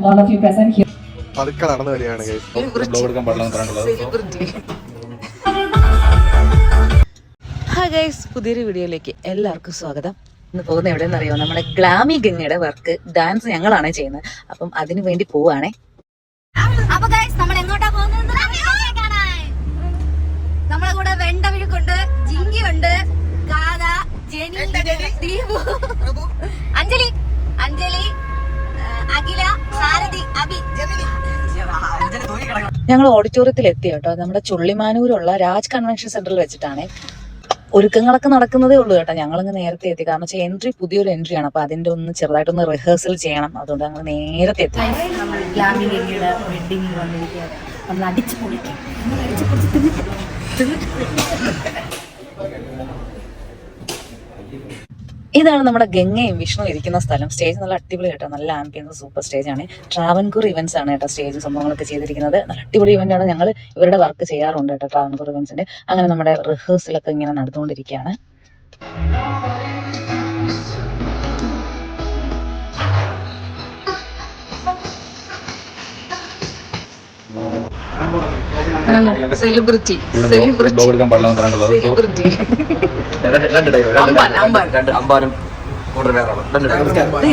all of you present here. പതുക്കെ നടന്നു വരികയാണ് ഹായ് ഗൈസ്, പുതിയൊരു വീഡിയോയിലേക്ക് എല്ലാവർക്കും സ്വാഗതം. ഇന്ന് പോകുന്ന എവിടെയെന്ന് അറിയാമോ? നമ്മുടെ ഗ്ലാമി ഗംഗയുടെ വർക്ക് ഡാൻസ് ഞങ്ങളാണ് ചെയ്യുന്നത്. അപ്പം അതിനു വേണ്ടി പോവാണേ. അപ്പൊ ഗൈസ് നമ്മൾ എങ്ങോട്ടാ പോകുന്നത്? നമ്മളെ കൂടെ വെണ്ടവിഴുക്കുണ്ട്, ജിങ്കിയുണ്ട്, ഗാഥ, ജെനി, ദീപു, അഞ്ജലി, അഖില, സാരഥി, അബി. ഞങ്ങൾ ഓഡിറ്റോറിയത്തിൽ എത്തി കേട്ടോ. നമ്മുടെ ചുള്ളിമാനൂരുള്ള രാജ് കൺവെൻഷൻ സെന്ററിൽ വെച്ചിട്ടാണ്. ഒരുക്കങ്ങളൊക്കെ നടക്കുന്നതേ ഉള്ളൂ കേട്ടോ. ഞങ്ങളങ്ങ് നേരത്തെ എത്തി, കാരണം വെച്ചാൽ എൻട്രി പുതിയൊരു എൻട്രിയാണ്. അപ്പൊ അതിന്റെ ഒന്ന് ചെറുതായിട്ടൊന്ന് റിഹേഴ്സൽ ചെയ്യണം. അതുകൊണ്ട് ഞങ്ങൾ നേരത്തെ എത്തി. നമ്മൾ ഗ്ലാമി ഗംഗയുടെ വെഡിങ് വന്നിരിക്കുകയാണ്. നമ്മൾ അടിച്ചു പൊളിക്കും. ഇതാണ് നമ്മുടെ ഗംഗയും വിഷ്ണു ഇരിക്കുന്ന സ്ഥലം. സ്റ്റേജ് നല്ല അടിപൊളി കേട്ടോ. നല്ല ആംബിയൻസ്, സൂപ്പർ സ്റ്റേജ് ആണ്. ട്രാവൻകൂർ ഇവന്റ്സ് ആണ് കേട്ടോ സ്റ്റേജും സംഭവങ്ങളൊക്കെ ചെയ്തിരിക്കുന്നത്. നല്ല അടിപൊളി ഇവന്റ് ആണ്. ഞങ്ങൾ ഇവരുടെ വർക്ക് ചെയ്യാറുണ്ട് കേട്ടോ, ട്രാവൻകൂർ ഇവന്റ്സിന്റെ. അങ്ങനെ നമ്മുടെ റിഹേഴ്സലൊക്കെ ഇങ്ങനെ നടന്നുകൊണ്ടിരിക്കുകയാണ്. സെലിബ്രിറ്റി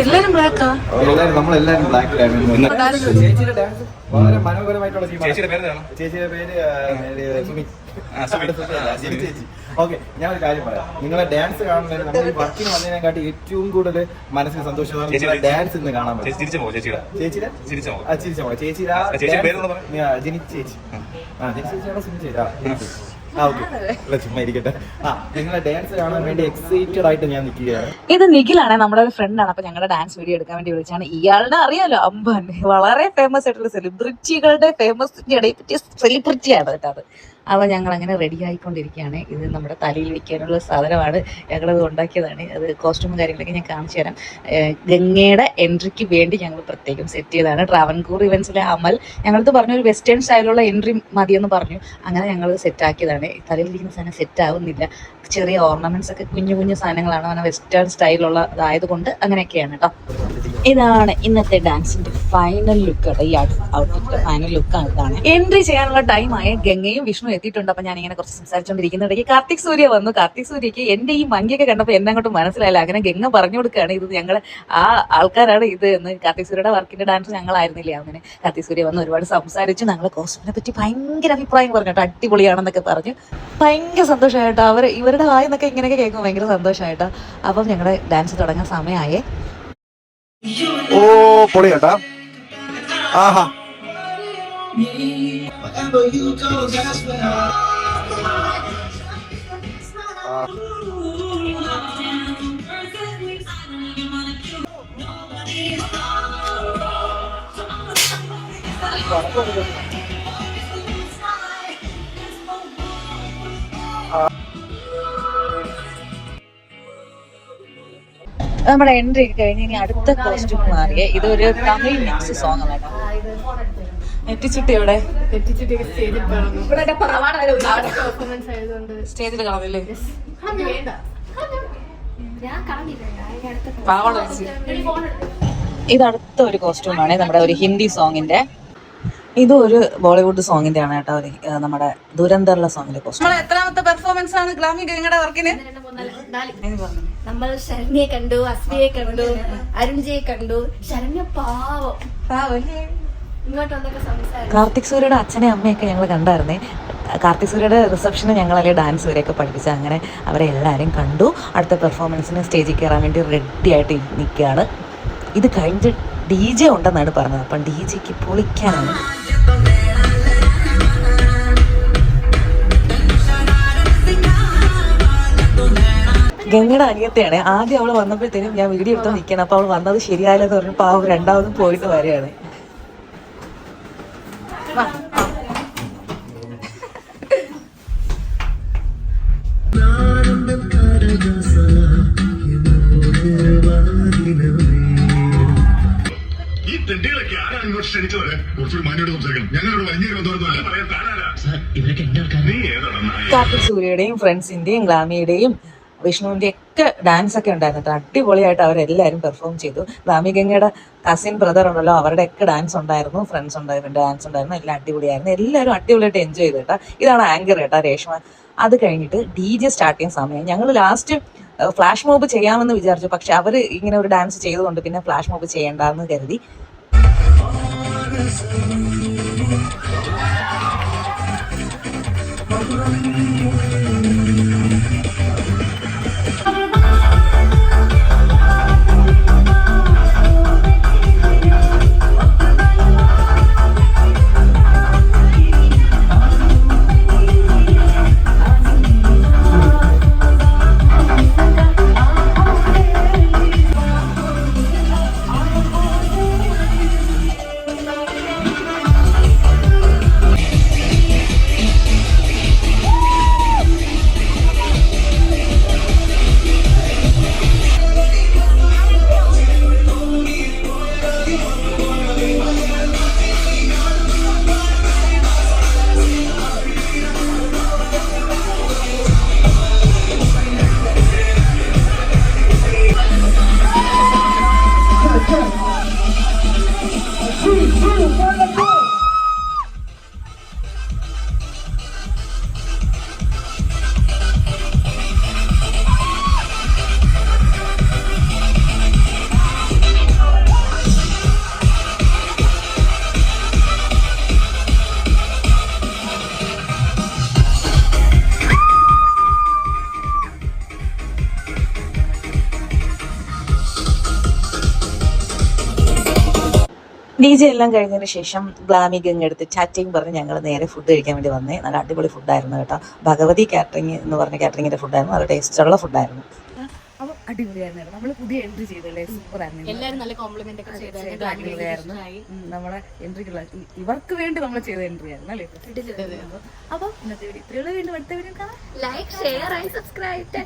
എല്ലാരും ബ്ലാക്കാ. നമ്മളെല്ലാരും ബ്ലാക്കിലാണ്. വളരെ മനോഹരമായിട്ടുള്ള ചേച്ചിയുടെ പേര് സുമി. ഓക്കെ, ഞാൻ ഒരു കാര്യം പറയാം. നിങ്ങളെ ഡാൻസ് കാണുന്നതിന് നമ്മൾ ഈ വർക്കിന് വന്നതിനെക്കാട്ടി ഏറ്റവും കൂടുതൽ മനസ്സിന് സന്തോഷം ഡാൻസ് ഇന്ന് കാണാൻ പറ്റും. ചേച്ചിയുടെ ജനി ചേച്ചി, ജനി ചേച്ചിയാണോ സുമി ചേച്ചി? ചുമ്മാ ഇരിക്കട്ടെ. നിങ്ങളെ ഡാൻസ് കാണാൻ വേണ്ടി എക്സൈറ്റഡ് ആയിട്ട് ഞാൻ നിൽക്കുകയാണ്. ഇത് നിഖിലാണ്, നമ്മുടെ ഒരു ഫ്രണ്ടാണ്. അപ്പൊ ഞങ്ങളുടെ ഡാൻസ് വീഡിയോ എടുക്കാൻ വേണ്ടി വിളിച്ചാണ്. ഇയാളുടെ അറിയാലോ, അമ്പാൻ വളരെ ഫേമസ് ആയിട്ടുള്ള സെലിബ്രിറ്റികളുടെ ഫേമസിന്റെ ഇടയിൽ പറ്റിയ സെലിബ്രിറ്റിയാണ് കേട്ടോ അത്. അപ്പോൾ ഞങ്ങൾ അങ്ങനെ റെഡി ആയിക്കൊണ്ടിരിക്കുകയാണ്. ഇത് നമ്മുടെ തലയിൽ വെക്കാനുള്ള സാധനമാണ്. ഞങ്ങളത് ഉണ്ടാക്കിയതാണ്. അത് കോസ്റ്റ്യൂമും കാര്യങ്ങളൊക്കെ ഞാൻ കാണിച്ചു തരാം. ഗംഗയുടെ എൻട്രിക്ക് വേണ്ടി ഞങ്ങൾ പ്രത്യേകം സെറ്റ് ചെയ്തതാണ്. ട്രാവൻകൂർ ഇവന്റ്സിലെ അമൽ ഞങ്ങളത് പറഞ്ഞു ഒരു വെസ്റ്റേൺ സ്റ്റൈലുള്ള എൻട്രി മതിയെന്ന് പറഞ്ഞു. അങ്ങനെ ഞങ്ങൾ സെറ്റാക്കിയതാണ്. തലയിലിരിക്കുന്ന സാധനം സെറ്റ് ആവുന്നില്ല. ചെറിയ ഓർണമെന്റ്സ് ഒക്കെ കുഞ്ഞു കുഞ്ഞു സാധനങ്ങളാണ്. അങ്ങനെ വെസ്റ്റേൺ സ്റ്റൈലുള്ള ഇതായതുകൊണ്ട് അങ്ങനെയൊക്കെയാണ് കേട്ടോ. ഇതാണ് ഇന്നത്തെ ഡാൻസിന്റെ ഫൈനൽ ലുക്ക് കേട്ടോ. ഈ ഔട്ട്ഫിറ്റ് ഫൈനൽ ലുക്കാണ്. ഇതാണ് എൻട്രി ചെയ്യാനുള്ള ടൈമായ. ഗംഗയും വിഷ്ണു എത്തിയിട്ടുണ്ട്. അപ്പൊ ഞാൻ ഇങ്ങനെ കുറച്ച് സംസാരിച്ചുകൊണ്ടിരിക്കുന്നിടയ്ക്ക് കാർത്തിക് സൂര്യ വന്നു. കാർത്തിക് സൂര്യക്ക് എന്റെ ഈ മങ്കിയൊക്കെ കണ്ടപ്പോൾ എന്നെ അങ്ങോട്ട് മനസ്സിലായില്ല. അങ്ങനെ ഗംഗ പറഞ്ഞു കൊടുക്കുകയാണ് ഇത് ഞങ്ങൾ ആ ആൾക്കാരാണ് ഇത് എന്ന്. കാർത്തിക് സൂര്യയുടെ വർക്കിന്റെ ഡാൻസ് ഞങ്ങളായിരുന്നില്ല. അങ്ങനെ കാർത്തിക് സൂര്യ വന്ന് ഒരുപാട് സംസാരിച്ചു. ഞങ്ങൾ കോസ്റ്റ്യൂമിനെ പറ്റി ഭയങ്കര അഭിപ്രായം പറഞ്ഞു കേട്ടോ. അടിപൊളിയാണെന്നൊക്കെ പറഞ്ഞു. ഭയങ്കര സന്തോഷമായിട്ടോ. ഇവരുടെ വായെന്നൊക്കെ ഇങ്ങനെയൊക്കെ കേൾക്കുമ്പോൾ ഭയങ്കര സന്തോഷമായിട്ടോ. അപ്പം ഞങ്ങളുടെ ഡാൻസ് തുടങ്ങാൻ സമയമായേ. ഓ പൊളി കേട്ടാ. ആഹാ, നമ്മുടെ എൻട്രി കഴിഞ്ഞ് ഇനി അടുത്ത കോസ്റ്റ്യൂം മാറിയേ. ഇതൊരു തമിഴ് മിക്സ് സോങ് ആണ് കേട്ടോ. നെറ്റിച്ചിട്ട് ഇവിടെ സ്റ്റേജിൽ കളഞ്ഞില്ലേ? പാവള വെച്ച്. ഇത് അടുത്ത ഒരു കോസ്റ്റ്യൂമാണ് നമ്മുടെ ഒരു ഹിന്ദി സോങ്ങിന്റെ. ഇതും ഒരു ബോളിവുഡ് സോങ്ങിന്റെ ആണ് കേട്ടോ. നമ്മുടെ ദുരന്തറുള്ള സോങ്ങിന്റെ കോസ്റ്റ്യൂം. എത്രാമത്തെ പെർഫോമൻസ് ആണ് ഗ്ലാമി ഗംഗയുടെ വർക്കിന്? നമ്മൾ ശരണ്യെ കണ്ടു, അസ്മിയെ കണ്ടു, അരുൺജയെ കണ്ടു. ശരണ്യ പാവം ഇങ്ങോട്ട് വന്നൊക്കെ സംസാരിച്ചു. കാർത്തിക് സൂര്യയുടെ അച്ഛനെ അമ്മയൊക്കെ ഞങ്ങൾ കണ്ടായിരുന്നേ. കാർത്തിക് സൂര്യയുടെ റിസപ്ഷന് ഞങ്ങളല്ലേ ഡാൻസ് വരെയൊക്കെ പഠിപ്പിച്ച. അങ്ങനെ അവരെ എല്ലാവരും കണ്ടു. അടുത്ത പെർഫോമൻസിന് സ്റ്റേജിൽ കയറാൻ വേണ്ടി റെഡി ആയിട്ട് നിൽക്കുകയാണ്. ഇത് കഴിഞ്ഞ് DJ ഉണ്ടെന്നാണ് പറഞ്ഞത്. അപ്പം DJക്ക് പൊളിക്കാനാണ്. ഗംഗയുടെ അനിയത്തെയാണ്. ആദ്യം അവൾ വന്നപ്പോഴത്തേനും ഞാൻ വീഡിയോ എടുത്ത് നിൽക്കണം. അപ്പോൾ അവൾ വന്നത് ശരിയായില്ലെന്ന് പറഞ്ഞപ്പോൾ അവൾ രണ്ടാമതും പോയിട്ട് വരികയാണ്. കാർത്തിക് സൂര്യയുടെയും ഫ്രണ്ട്സിന്റെയും ഗ്ലാമിയുടെയും വിഷ്ണുവിന്റെ ഒക്കെ ഡാൻസ് ഒക്കെ ഉണ്ടായിരുന്നു കേട്ടോ. അടിപൊളിയായിട്ട് അവരെല്ലാവരും പെർഫോം ചെയ്തു. ഗ്ലാമികങ്ങയുടെ കസിൻ ബ്രദർ ഉണ്ടല്ലോ, അവരുടെ ഒക്കെ ഡാൻസ് ഉണ്ടായിരുന്നു, ഫ്രണ്ട്സ് ഉണ്ടായിരുന്നു, ഡാൻസ് ഉണ്ടായിരുന്നു, എല്ലാം അടിപൊളിയായിരുന്നു. എല്ലാവരും അടിപൊളിയായിട്ട് എൻജോയ് ചെയ്തു കേട്ടോ. ഇതാണ് ആങ്കർ കേട്ടോ, രേഷ്മ. അത് കഴിഞ്ഞിട്ട് DJ സ്റ്റാർട്ട് ചെയ്യുന്ന സമയം ഞങ്ങൾ ലാസ്റ്റ് ഫ്ലാഷ് മോബ് ചെയ്യാമെന്ന് വിചാരിച്ചു. പക്ഷെ അവർ ഇങ്ങനെ ഒരു ഡാൻസ് ചെയ്തുകൊണ്ട് പിന്നെ ഫ്ലാഷ് മോബ് ചെയ്യണ്ടെന്ന് കരുതി. DJ എല്ലാം കഴിഞ്ഞതിന് ശേഷം ഗ്ലാമികങ്ങ് എടുത്ത് ചാറ്റയും പറഞ്ഞ് ഞങ്ങൾ നേരെ ഫുഡ് കഴിക്കാൻ വേണ്ടി വന്നേ. നല്ല അടിപൊളി ഫുഡായിരുന്നു കേട്ടോ. ഭഗവതി കാറ്ററിംഗ് എന്ന് പറഞ്ഞ കാറ്ററിങ്ങിന്റെ ഫുഡായിരുന്നു. അത് ടേസ്റ്റുള്ള ഫുഡായിരുന്നു. അപ്പോൾ അടിപൊളിയായിരുന്നു. നമ്മൾ പുതിയ എൻട്രി ചെയ്തല്ലേ, സൂപ്പറായിരുന്നു. എല്ലാവരും നല്ല കോംപ്ലിമെന്റ് ഒക്കെ ചെയ്തായിരുന്നു. അടിപൊളിയായിരുന്നു. നമ്മളെ എൻട്രിക്കുള്ള ഇവർക്ക് വേണ്ടി നമ്മൾ ചെയ്ത എൻട്രി ആയിരുന്നു അല്ലേ. അപ്പോൾ ഇന്നത്തെ വീഡിയോ ഇത്രയുള്ള വീണ്ടും അടുത്ത വീഡിയോ കാണാം. Like share and subscribe.